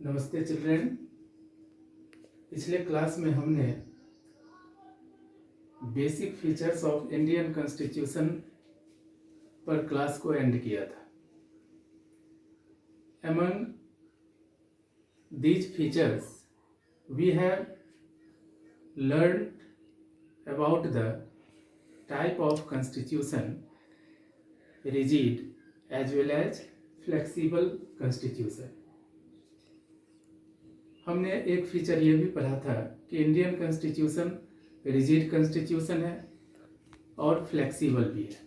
नमस्ते चिल्ड्रेन। पिछले क्लास में हमने basic features of Indian constitution पर क्लास को एंड किया था। Among these features we have learned about the type of constitution, rigid as well as flexible constitution। हमने एक फीचर ये भी पढ़ा था कि इंडियन कॉन्स्टिट्यूशन रिजिड कॉन्स्टिट्यूशन है और फ्लेक्सिबल भी है।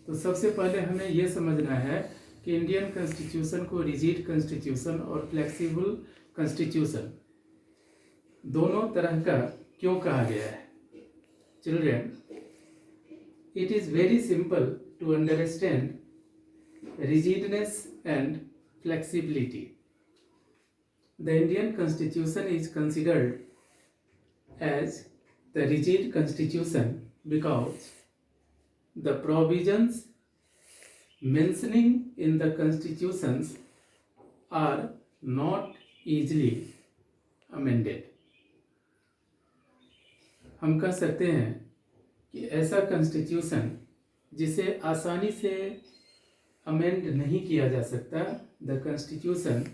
तो सबसे पहले हमें ये समझना है कि इंडियन कॉन्स्टिट्यूशन को रिजिड कॉन्स्टिट्यूशन और फ्लेक्सिबल कॉन्स्टिट्यूशन दोनों तरह का क्यों कहा गया है। Children, it is very simple to understand rigidness and flexibility. The Indian Constitution is considered as the rigid constitution because the provisions mentioning in the constitutions are not easily amended। हम कह सकते हैं कि ऐसा कॉन्स्टिट्यूशन जिसे आसानी से amend नहीं किया जा सकता, the constitution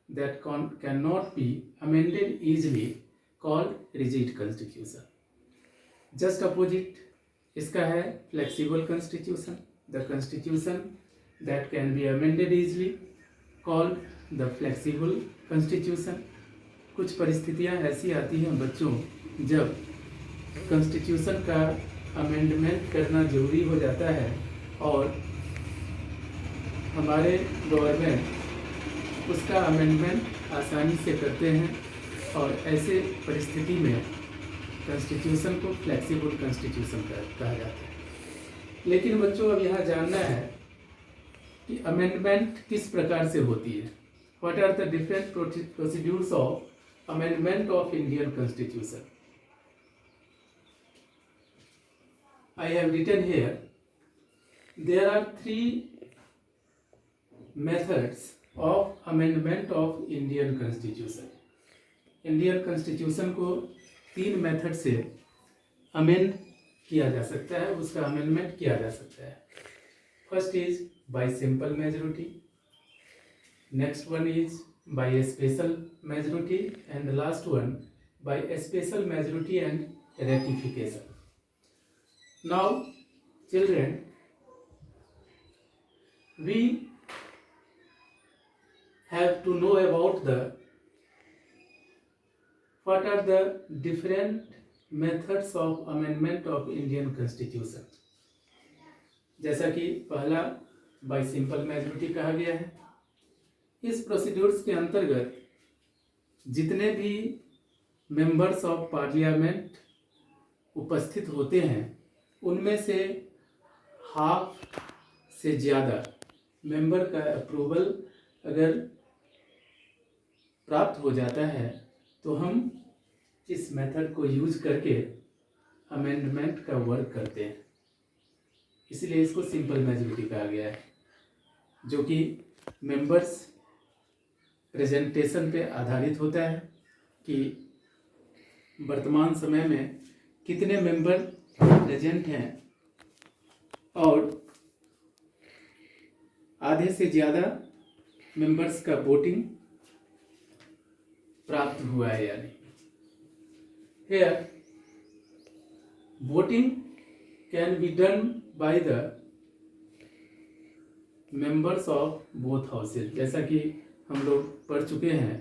that cannot be amended easily called rigid constitution। just opposite इसका है flexible constitution, the constitution that can be amended easily called the flexible constitution। कुछ परिस्थितियां ऐसी आती हैं बच्चों जब कॉन्स्टिट्यूशन का अमेंडमेंट करना जरूरी हो जाता है और हमारे गवर्नमेंट उसका अमेंडमेंट आसानी से करते हैं और ऐसे परिस्थिति में कॉन्स्टिट्यूशन को फ्लेक्सिबल कॉन्स्टिट्यूशन कहा जाता है। लेकिन बच्चों अब यहाँ जानना है कि अमेंडमेंट किस प्रकार से होती है। What are the different procedures of amendment of Indian constitution. I have written here there are 3 methods of amendment of Indian constitution. Indian constitution को 3 मेथड से अमेंड किया जा सकता है, उसका अमेंडमेंट किया जा सकता है। First is by simple majority, next one is by special majority and the last one by special majority and ratification. Now children, we have to know about what are the different methods of amendment of Indian Constitution। जैसा कि पहला bye simple majority कहा गया है। इस procedures के अंतर्गत जितने भी मेंबर्स ऑफ पार्लियामेंट उपस्थित होते हैं उनमें से हाफ से ज़्यादा मेंबर का अप्रूवल अगर प्राप्त हो जाता है तो हम इस मेथड को यूज करके अमेंडमेंट का वर्क करते हैं। इसलिए इसको सिंपल मेजॉरिटी कहा गया है, जो कि मेंबर्स प्रेजेंटेशन पे आधारित होता है कि वर्तमान समय में कितने मेंबर प्रेजेंट हैं और आधे से ज़्यादा मेंबर्स का वोटिंग प्राप्त हुआ है या नहीं। Here voting can be done by the members of both houses। जैसा कि हम लोग पढ़ चुके हैं,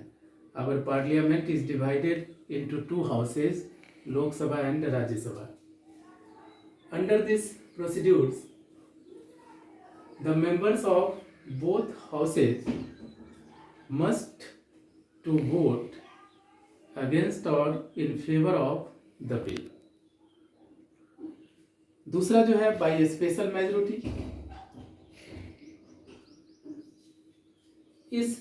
our parliament is divided into 2 houses, लोक सभा and Rajya Sabha. Under this procedures the members of both houses must to vote against or in favor of the bill। दूसरा जो है बाय स्पेशल मेजॉरिटी। इस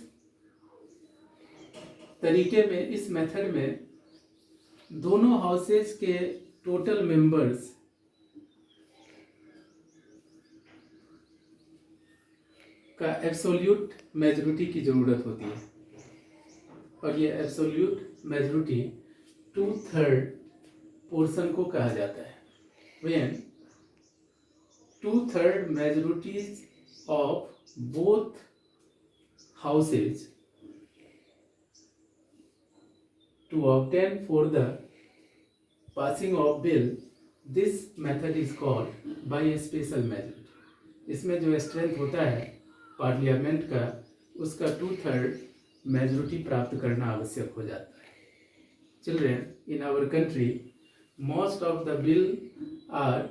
तरीके में, इस मेथड में दोनों हाउसेस के टोटल मेंबर्स का एब्सोल्यूट मेजॉरिटी की जरूरत होती है। और ये एब्सोल्यूट मेजॉरिटी 2/3 पोर्शन को कहा जाता है। When 2/3 majorities of both houses to obtain for the passing of bill, this method is called by a special majority। इसमें जो स्ट्रेंथ होता है पार्लियामेंट का, उसका 2/3 मेजोरिटी प्राप्त करना आवश्यक हो जाता है। Children, in our country most of the bill are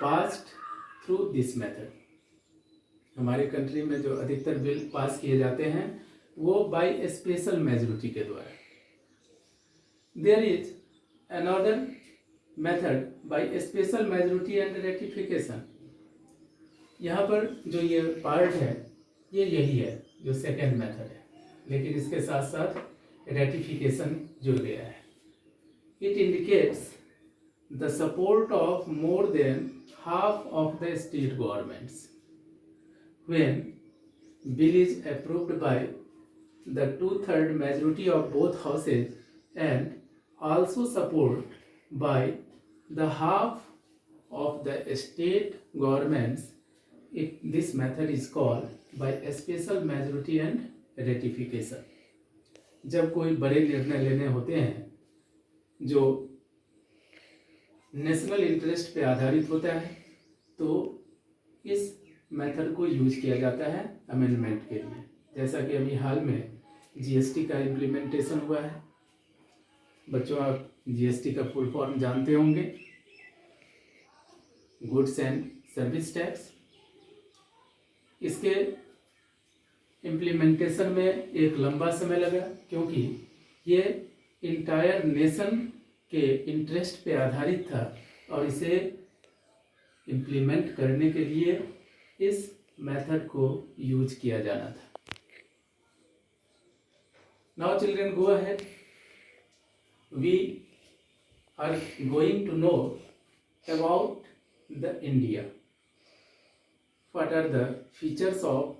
passed through this method. हमारे कंट्री में जो अधिकतर बिल पास किए जाते हैं वो बाय स्पेशल मेजोरिटी के द्वारा। There is another method by special majority and ratification. यहाँ पर जो ये पार्ट है ये यही है जो सेकेंड मेथड है, लेकिन इसके साथ साथ रेटिफिकेशन जुड़ गया है। It indicates the support of more than half of the state governments when bill is approved by the 2/3 majority of both houses, and also support by the half of the state governments. This method is called by a special majority and ratification। जब कोई बड़े निर्णय लेने होते हैं जो national interest पे आधारित होता है, तो इस मेथड को यूज किया जाता है अमेंडमेंट के लिए। जैसा कि अभी हाल में जीएसटी का इम्प्लीमेंटेशन हुआ है। बच्चों, आप जीएसटी का फुल फॉर्म जानते होंगे, गुड्स एंड सर्विस टैक्स। इसके इम्प्लीमेंटेशन में एक लंबा समय लगा, क्योंकि ये इंटायर नेशन के इंटरेस्ट पे आधारित था और इसे इम्प्लीमेंट करने के लिए इस मेथड को यूज किया जाना था। Now children, go ahead. We are going to know about the India. What are the features of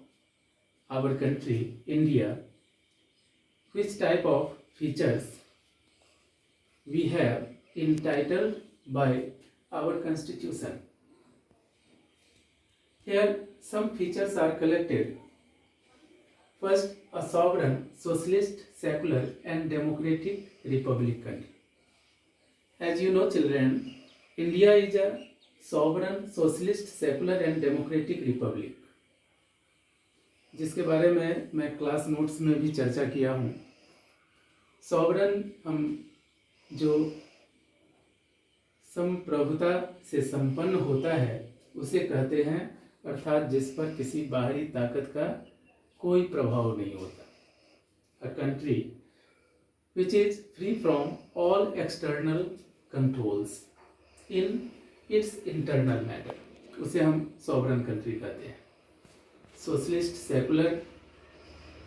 our country India? Which type of features we have entitled by our constitution? Here some features are collected. First, a sovereign, socialist, secular and democratic republic country. As you know children, India is a sovereign, socialist, secular and democratic republic, जिसके बारे में मैं class notes में भी चर्चा किया हूँ। Sovereign हम जो संप्रभुता से संपन्न होता है उसे कहते हैं, अर्थात जिस पर किसी बाहरी ताकत का कोई प्रभाव नहीं होता। A country which is free from all external controls in its internal matter, उसे हम सॉवरन कंट्री कहते हैं। सोशलिस्ट, सेकुलर,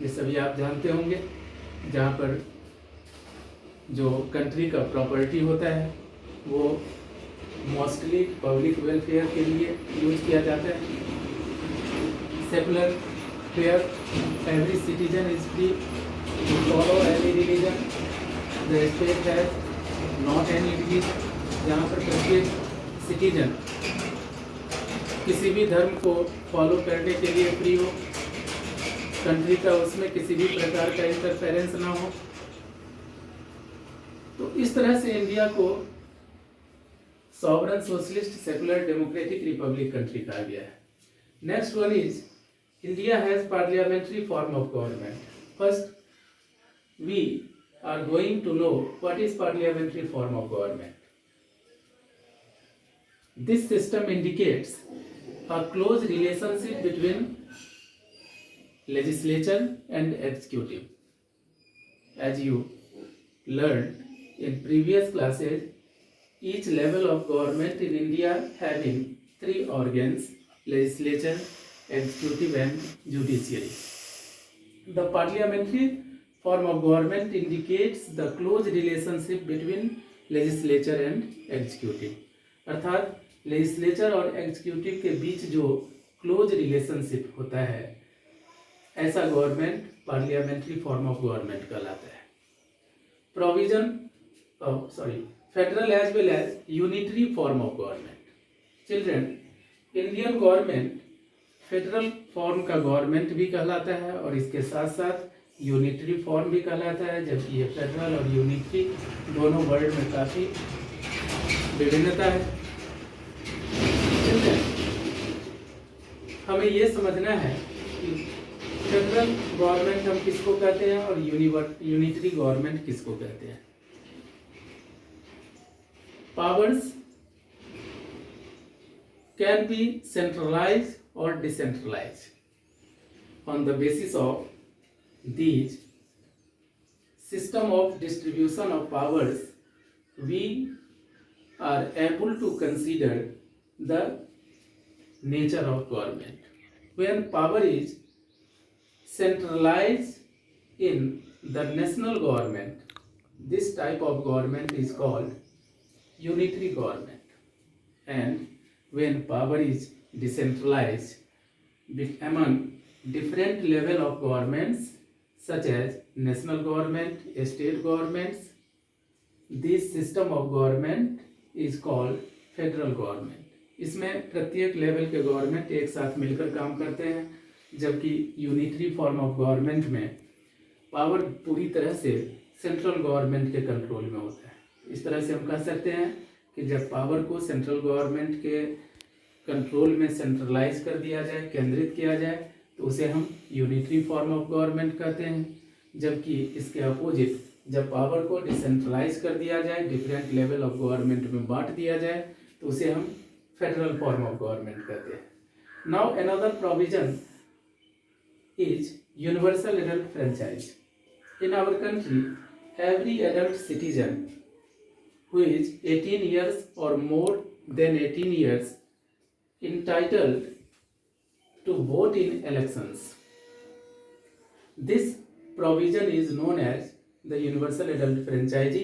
ये सभी आप जानते होंगे, जहाँ पर जो कंट्री का प्रॉपर्टी होता है वो मोस्टली पब्लिक वेलफेयर के लिए यूज किया जाता है। Secular, where every citizen is free to follow any religion, the state has not any religion, जहाँ पर प्रत्येक सिटीजन किसी भी धर्म को फॉलो करने के लिए फ्री हो, कंट्री का उसमें किसी भी प्रकार का इंटरफेरेंस ना हो। तो इस तरह से इंडिया को sovereign, socialist, secular, democratic republic country कहा गया है। Next one is India has parliamentary form of government. First we are going to know what is parliamentary form of government. This system indicates a close relationship between legislature and executive. As you learned in previous classes, each level of government in India having 3 organs: legislature, executive and judiciary. The parliamentary form of government indicates the close relationship between legislature and executive. अर्थात legislature और executive के बीच जो close relationship होता है, ऐसा government parliamentary form of government कहलाता है। Provision federal as well as unitary form of government. Children, Indian government federal form का गवर्नमेंट भी कहलाता है और इसके साथ साथ यूनिटरी फॉर्म भी कहलाता है, जबकि ये फेडरल और यूनिटरी दोनों वर्ड में काफ़ी विभिन्नता है। हमें ये समझना है कि फेडरल गवर्नमेंट हम किसको कहते हैं और यूनिटरी गवर्नमेंट किसको कहते हैं। Powers can be centralised or decentralized. On the basis of these system of distribution of powers, we are able to consider the nature of government. When power is centralized in the national government, this type of government is called unitary government. And when power is decentralized among different level of governments such as national government, state governments, this system of government is called federal government. इसमें प्रत्येक level के government एक साथ मिलकर काम करते हैं, जबकि यूनिटरी फॉर्म ऑफ गवर्नमेंट में पावर पूरी तरह से सेंट्रल गवर्नमेंट के कंट्रोल में होता है। इस तरह से हम कह सकते हैं कि जब पावर को सेंट्रल गवर्नमेंट के कंट्रोल में सेंट्रलाइज कर दिया जाए, केंद्रित किया जाए, तो उसे हम यूनिटरी फॉर्म ऑफ गवर्नमेंट कहते हैं, जबकि इसके अपोजिट जब पावर को डिसेंट्रलाइज कर दिया जाए, डिफरेंट लेवल ऑफ गवर्नमेंट में बांट दिया जाए, तो उसे हम फेडरल फॉर्म ऑफ गवर्नमेंट कहते हैं। Now another provision is universal adult franchise. In our country every adult citizen who is 18 years or more than 18 years entitled to vote in elections. This provision is known as the universal adult franchise,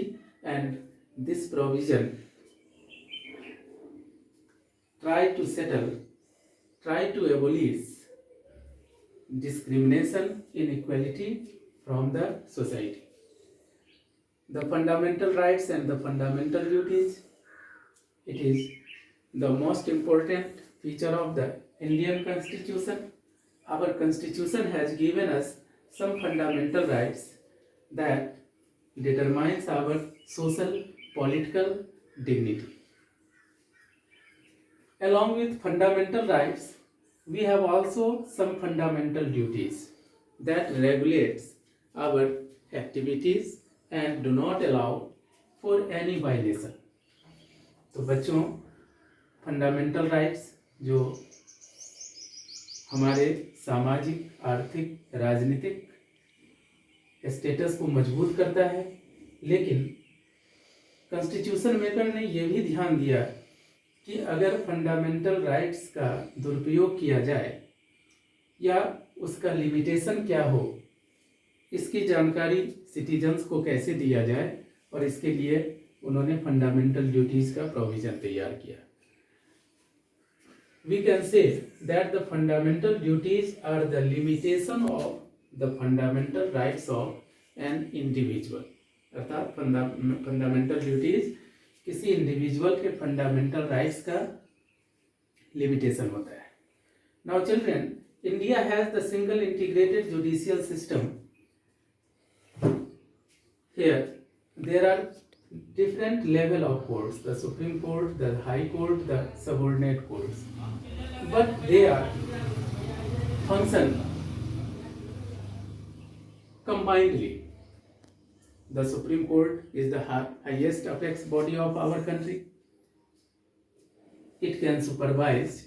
and this provision try to abolish discrimination, inequality from the society. The fundamental rights and the fundamental duties, it is the most important feature of the Indian Constitution. Our Constitution has given us some fundamental rights that determines our social, political dignity. Along with fundamental rights, we have also some fundamental duties that regulates our activities and do not allow for any violation. तो बच्चों, fundamental rights जो हमारे सामाजिक, आर्थिक, राजनीतिक status को मजबूत करता है, लेकिन कॉन्स्टिट्यूशन मेकर ने यह भी ध्यान दिया कि अगर फंडामेंटल राइट्स का दुरुपयोग किया जाए या उसका लिमिटेशन क्या हो, इसकी जानकारी सिटीजन्स को कैसे दिया जाए, और इसके लिए उन्होंने फंडामेंटल ड्यूटीज का प्रोविजन तैयार किया। We can say that the fundamental duties are the limitation of the fundamental rights of an individual. अर्थात फंडामेंटल ड्यूटीज किसी इंडिविजुअल के फंडामेंटल राइट्स का लिमिटेशन होता है। Now children, India has the single integrated judicial system. Here there are different level of courts, the Supreme Court, the High Court, the subordinate courts, but they are function combinedly. The Supreme Court is the highest apex body of our country. It can supervise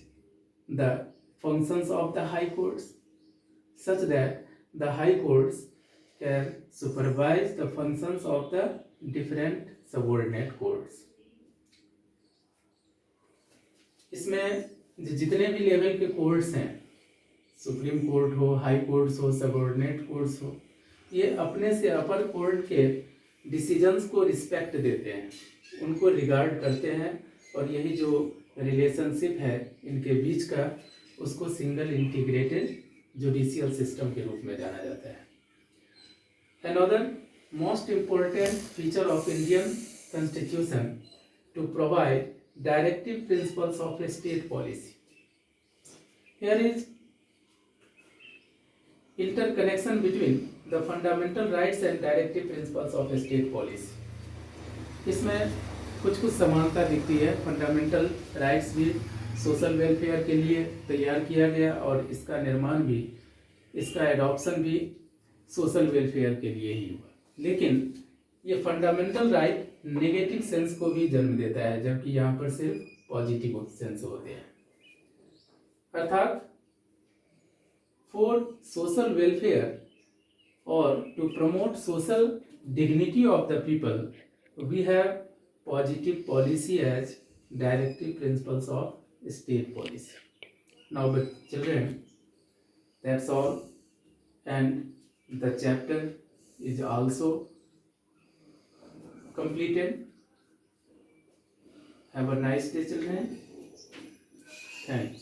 the functions of the high courts such that the high courts can supervise the functions of the different subordinate courts. इसमें जितने भी level के courts हैं, supreme court हो, high courts हो, subordinate courts हो, ये अपने से अपर कोर्ट के डिसीजंस को रिस्पेक्ट देते हैं, उनको रिगार्ड करते हैं, और यही जो रिलेशनशिप है इनके बीच का, उसको सिंगल इंटीग्रेटेड जुडिशियल सिस्टम के रूप में जाना जाता है। Another most important feature of Indian Constitution to provide directive principles of state policy. Here is interconnection between the fundamental rights and directive principles of state policy. इसमें कुछ कुछ समानता दिखती है। फंडामेंटल राइट्स भी सोशल वेलफेयर के लिए तैयार किया गया और इसका निर्माण भी, इसका एडॉप्शन भी सोशल वेलफेयर के लिए ही हुआ। लेकिन ये फंडामेंटल राइट नेगेटिव सेंस को भी जन्म देता है, जबकि यहाँ पर सिर्फ पॉजिटिव सेंस होते हैं। अर्थात फॉर सोशल वेलफेयर और to promote social dignity of the people we have positive policy as directive principles of state policy. Now, but children, that's all, and the chapter is also completed. Have a nice day, children. Thanks.